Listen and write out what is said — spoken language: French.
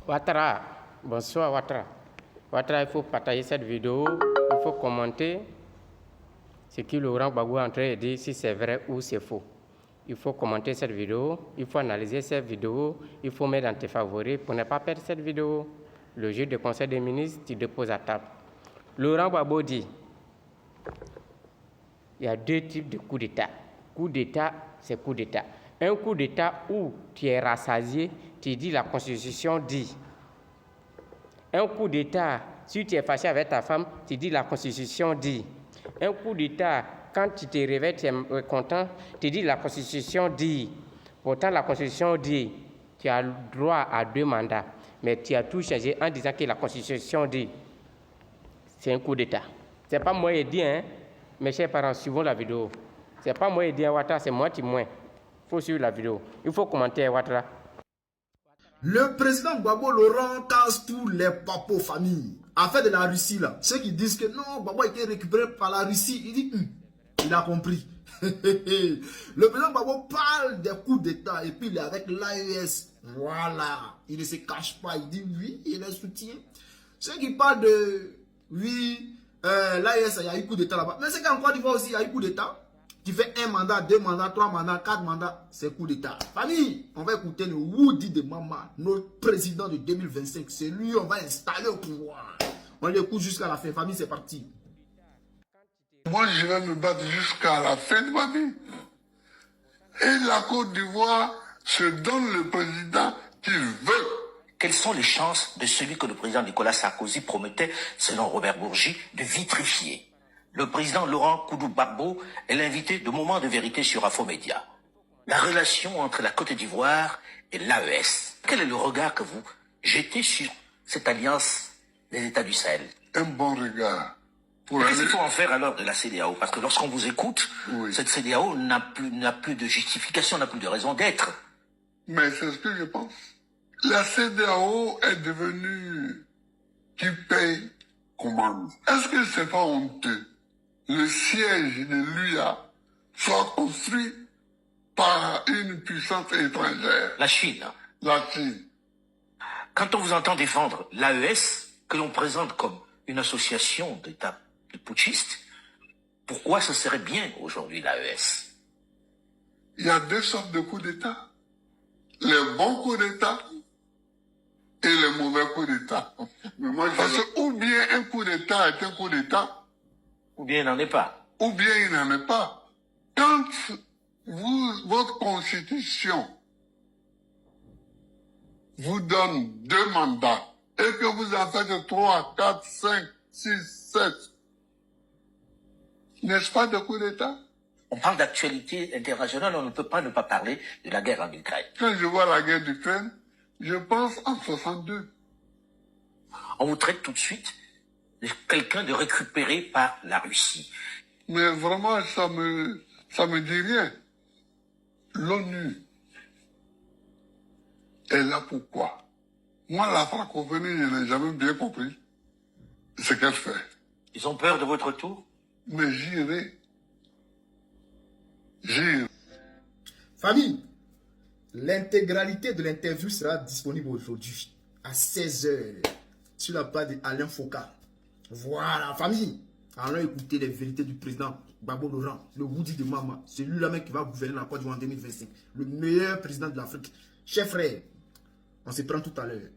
Ouattara, bonsoir Ouattara. Ouattara, il faut partager cette vidéo, il faut commenter ce que Laurent Gbagbo est en train de dire, si c'est vrai ou c'est faux. Il faut commenter cette vidéo, il faut analyser cette vidéo, il faut mettre dans tes favoris pour ne pas perdre cette vidéo. Le juge du Conseil des ministres, tu déposes à table. Laurent Gbagbo dit, il y a deux types de coups d'État. Coup d'État, c'est coup d'État. Un coup d'État où tu es rassasié, tu dis la Constitution dit. Un coup d'État, si tu es fâché avec ta femme, tu dis la Constitution dit. Un coup d'État, quand tu te réveilles, tu es content, tu dis la Constitution dit. Pourtant, la Constitution dit, tu as le droit à 2 mandats. Mais tu as tout changé en disant que la Constitution dit. C'est un coup d'État. Ce n'est pas moi qui dis, hein. Mes chers parents, suivons la vidéo. Ce n'est pas moi qui dis, Ouattara, c'est moi qui moins. Il faut suivre la vidéo. Il faut commenter, Ouattara. Le président Gbagbo Laurent casse tous les papos familles. Affaire de la Russie, là. Ceux qui disent que non, Gbagbo a été récupéré par la Russie, il dit, il a compris. Le président Gbagbo parle des coups d'État et puis il est avec l'AES. Voilà. Il ne se cache pas. Il dit oui, il les soutient. Ceux qui parlent de oui, l'AES, il y a eu coup d'État là-bas. Mais c'est qu'en Côte d'Ivoire aussi, il y a eu coup d'État. Tu fais 1 mandat, 2 mandats, 3 mandats, 4 mandats, c'est coup d'État. Famille, on va écouter le Woody de Mama, notre président de 2025. C'est lui, on va installer au pouvoir. On l'écoute jusqu'à la fin. Famille, c'est parti. Moi, je vais me battre jusqu'à la fin de ma vie. Et la Côte d'Ivoire se donne le président qu'il veut. Quelles sont les chances de celui que le président Nicolas Sarkozy promettait, selon Robert Bourgi, de vitrifier? Le président Laurent Gbagbo est l'invité de Moments de vérité sur Infomédia. La relation entre la Côte d'Ivoire et l'AES. Quel est le regard que vous jetez sur cette alliance des États du Sahel? Un bon regard. Qu'est-ce qu'il faut en faire alors de la CEDEAO? Parce que lorsqu'on vous écoute, oui, cette CEDEAO n'a plus de justification, n'a plus de raison d'être. Mais c'est ce que je pense. La CEDEAO est devenue qui paye commande. Est-ce que c'est pas honteux? Le siège de l'UA soit construit par une puissance étrangère. La Chine. La Chine. Quand on vous entend défendre l'AES, que l'on présente comme une association d'États putschistes, pourquoi ce serait bien aujourd'hui l'AES? Il y a 2 sortes de coups d'État. Les bons coups d'État et les mauvais coups d'État. Parce que ou bien un coup d'État est un coup d'État, ou bien il n'en est pas. Ou bien il n'en est pas. Quand votre constitution vous donne 2 mandats et que vous en faites 3, 4, 5, 6, 7, n'est-ce pas de coup d'État? On parle d'actualité internationale, on ne peut pas ne pas parler de la guerre en Ukraine. Quand je vois la guerre d'Ukraine, je pense en 62. On vous traite tout de suite de quelqu'un de récupéré par la Russie. Mais vraiment, ça me dit rien. L'ONU est là pourquoi? Moi, la francophonie, je n'ai jamais bien compris ce qu'elle fait. Ils ont peur de votre tour? Mais j'irai. Famille, l'intégralité de l'interview sera disponible aujourd'hui à 16 h sur la page d'Alain Foucault. Voilà, famille. Allons écouter les vérités du président Gbagbo Laurent, le Woody de Mama. C'est lui-là même qui va gouverner la Côte d'Ivoire en 2025. Le meilleur président de l'Afrique. Chers frères, on se prend tout à l'heure.